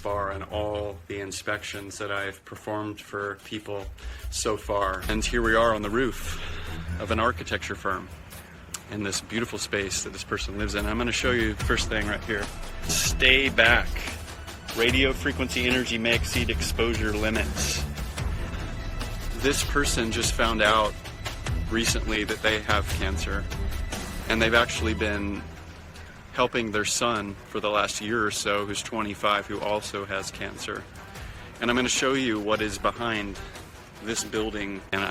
far and all the inspections that I've performed for people so far. And here we are on the roof of an architecture firm in this beautiful space that this person lives in. I'm going to show you the first thing right here. Stay back. Radio frequency energy may exceed exposure limits. This person just found out recently that they have cancer, and they've actually been helping their son for the last year or so, who's 25, who also has cancer. And I'm going to show you what is behind this building, and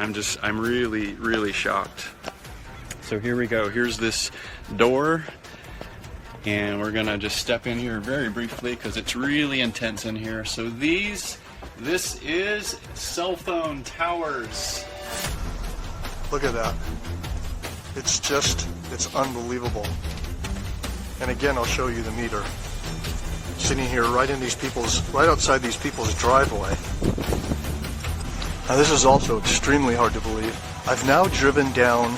I'm really, really shocked. So here we go. Here's this door, and we're going to just step in here very briefly because it's really intense in here. So this is cell phone towers. Look at that. It's unbelievable. And again, I'll show you the meter. Sitting here right outside these people's driveway. Now this is also extremely hard to believe. I've now driven down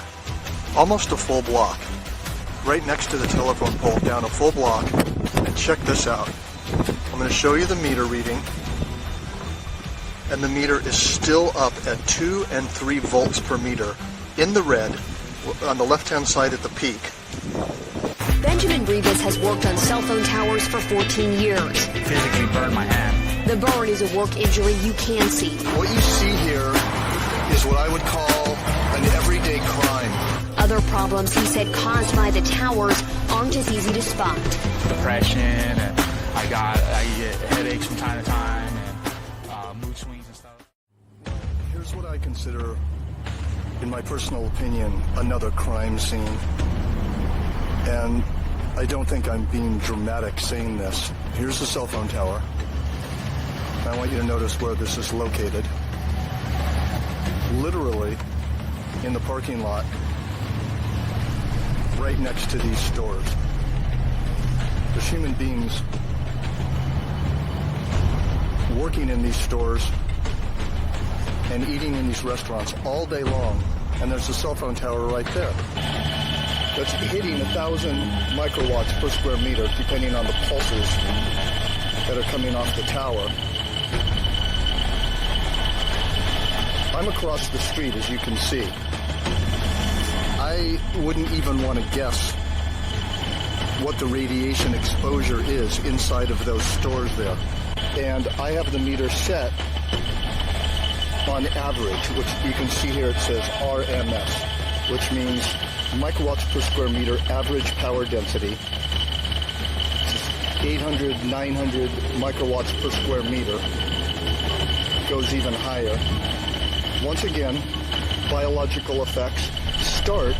almost a full block, right next to the telephone pole, down a full block, and check this out. I'm going to show you the meter reading, and the meter is still up at 2 and 3 volts per meter in the red on the left-hand side at the peak. Benjamin Rivas has worked on cell phone towers for 14 years. Physically burned my hand. The burn is a work injury you can see. What you see here is what I would call an everyday crime. Other problems he said caused by the towers aren't as easy to spot. Depression, and I get headaches from time to time, and mood swings and stuff. Here's what I consider, in my personal opinion, another crime scene. And I don't think I'm being dramatic saying this. Here's the cell phone tower. I want you to notice where this is located. Literally in the parking lot, right next to these stores. There's human beings working in these stores and eating in these restaurants all day long. And there's a cell phone tower right there. That's hitting 1,000 microwatts per square meter, depending on the pulses that are coming off the tower. I'm across the street, as you can see. I wouldn't even want to guess what the radiation exposure is inside of those stores there. And I have the meter set on average, which you can see here it says RMS, which means microwatts per square meter average power density. 800, 900 microwatts per square meter. Goes even higher. Once again, biological effects start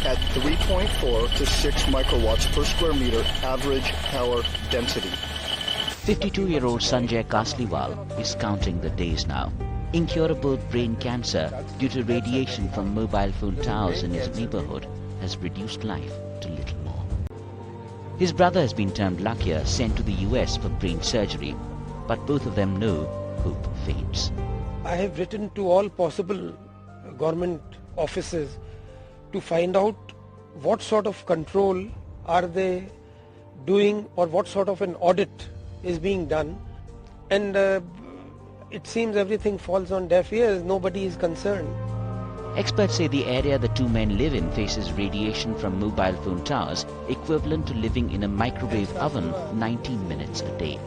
at 3.4 to 6 microwatts per square meter average power density. 52-year-old Sanjay Kasliwal is counting the days now. Incurable brain cancer due to radiation from mobile phone towers in his neighborhood has reduced life to little more. His brother has been termed luckier, sent to the US for brain surgery, but both of them know hope fades. I have written to all possible government offices to find out what sort of control are they doing or what sort of an audit is being done, and it seems everything falls on deaf ears. Nobody is concerned. Experts say the area the two men live in faces radiation from mobile phone towers equivalent to living in a microwave oven 19 minutes a day.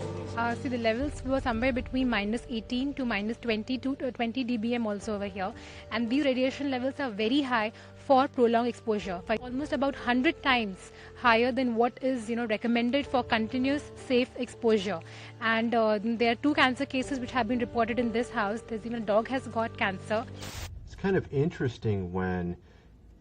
See, the levels were somewhere between -18 to -20 to 20 dBm also over here, and these radiation levels are very high for prolonged exposure, almost about 100 times higher than what is recommended for continuous safe exposure. And there are 2 cancer cases which have been reported in this house. There's even a dog has got cancer. It's kind of interesting when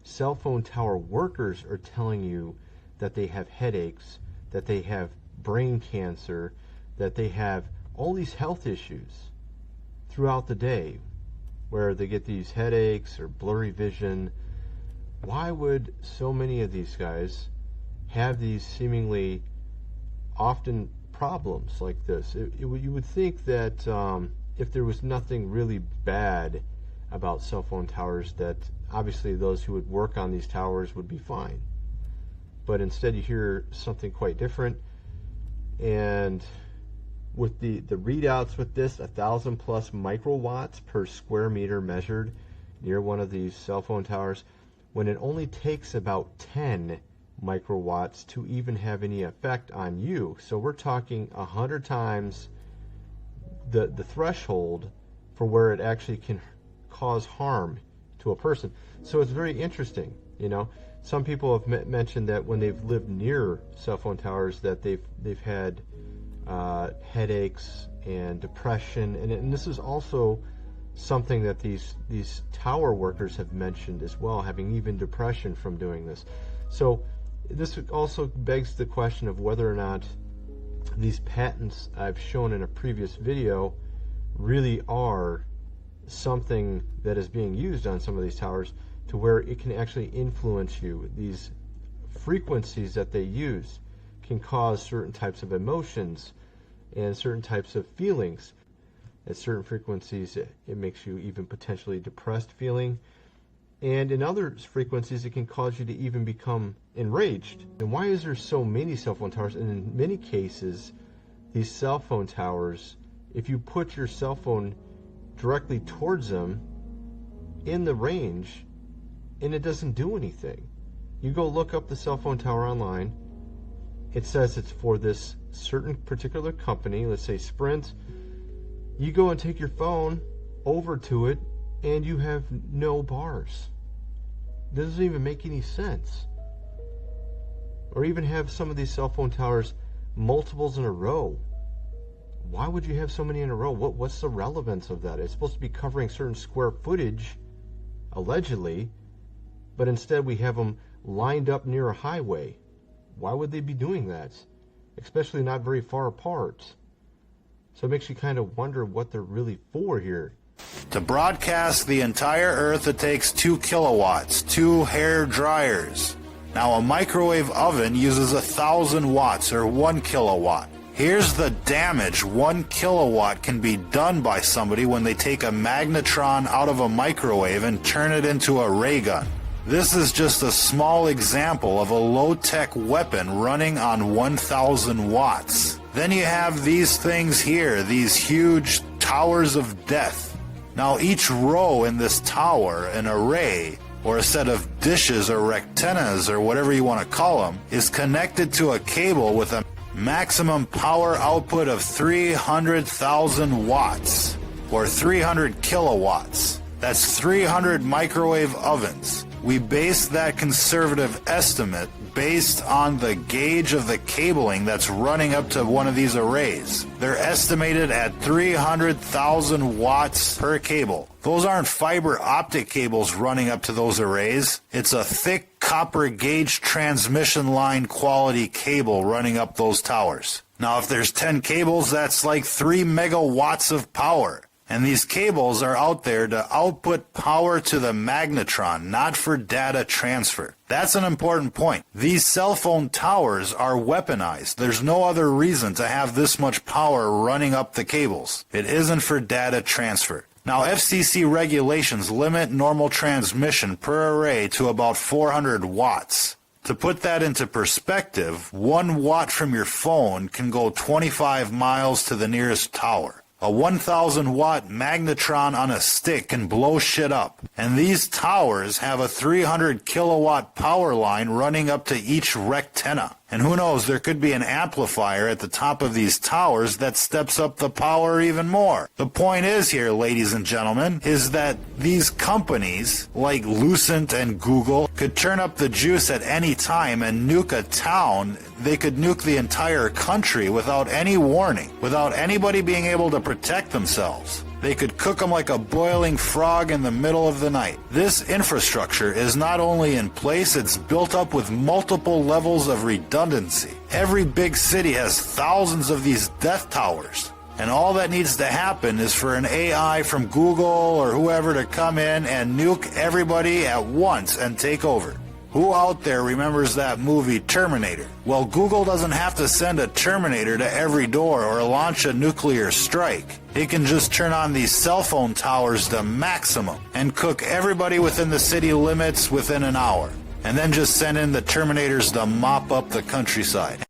cell phone tower workers are telling you that they have headaches, that they have brain cancer, that they have all these health issues throughout the day, where they get these headaches or blurry vision. Why would so many of these guys have these seemingly often problems like this? You would think that if there was nothing really bad about cell phone towers, that obviously those who would work on these towers would be fine. But instead you hear something quite different, and with the readouts with this, 1,000 plus microwatts per square meter measured near one of these cell phone towers, when it only takes about 10 microwatts to even have any effect on you. So we're talking 100 times the threshold for where it actually can cause harm to a person. So it's very interesting, you know. Some people have mentioned that when they've lived near cell phone towers that they've had headaches and depression, and this is also something that these tower workers have mentioned as well, having even depression from doing this. So this also begs the question of whether or not these patents I've shown in a previous video really are something that is being used on some of these towers to where it can actually influence you. These frequencies that they use can cause certain types of emotions and certain types of feelings. At certain frequencies, it makes you even potentially depressed feeling. And in other frequencies, it can cause you to even become enraged. And why is there so many cell phone towers? And in many cases, these cell phone towers, if you put your cell phone directly towards them in the range, and it doesn't do anything. You go look up the cell phone tower online, it says it's for this certain particular company, let's say Sprint. You go and take your phone over to it, and you have no bars. It doesn't even make any sense. Or even have some of these cell phone towers multiples in a row. Why would you have so many in a row? What's the relevance of that? It's supposed to be covering certain square footage, allegedly, but instead we have them lined up near a highway. Why would they be doing that? Especially not very far apart. So it makes you kind of wonder what they're really for here. To broadcast the entire Earth, it takes 2 kilowatts, 2 hair dryers. Now a microwave oven uses 1,000 watts or 1 kilowatt. Here's the damage 1 kilowatt can be done by somebody when they take a magnetron out of a microwave and turn it into a ray gun. This is just a small example of a low-tech weapon running on 1,000 watts. Then you have these things here, these huge towers of death. Now each row in this tower, an array, or a set of dishes or rectennas or whatever you want to call them, is connected to a cable with a maximum power output of 300,000 watts, or 300 kilowatts. That's 300 microwave ovens. We base that conservative estimate based on the gauge of the cabling that's running up to one of these arrays. They're estimated at 300,000 watts per cable. Those aren't fiber optic cables running up to those arrays. It's a thick copper gauge transmission line quality cable running up those towers. Now, if there's 10 cables, that's like 3 megawatts of power. And these cables are out there to output power to the magnetron, not for data transfer. That's an important point. These cell phone towers are weaponized. There's no other reason to have this much power running up the cables. It isn't for data transfer. Now, FCC regulations limit normal transmission per array to about 400 watts. To put that into perspective, 1 watt from your phone can go 25 miles to the nearest tower. A 1,000 watt magnetron on a stick can blow shit up. And these towers have a 300 kilowatt power line running up to each rectenna. And who knows, there could be an amplifier at the top of these towers that steps up the power even more. The point is here, ladies and gentlemen, is that these companies like Lucent and Google could turn up the juice at any time and nuke a town. They could nuke the entire country without any warning, without anybody being able to protect themselves. They could cook them like a boiling frog in the middle of the night. This infrastructure is not only in place, it's built up with multiple levels of redundancy. Every big city has thousands of these death towers. And all that needs to happen is for an AI from Google or whoever to come in and nuke everybody at once and take over. Who out there remembers that movie Terminator? Well, Google doesn't have to send a Terminator to every door or launch a nuclear strike. It can just turn on these cell phone towers to maximum and cook everybody within the city limits within an hour. And then just send in the Terminators to mop up the countryside.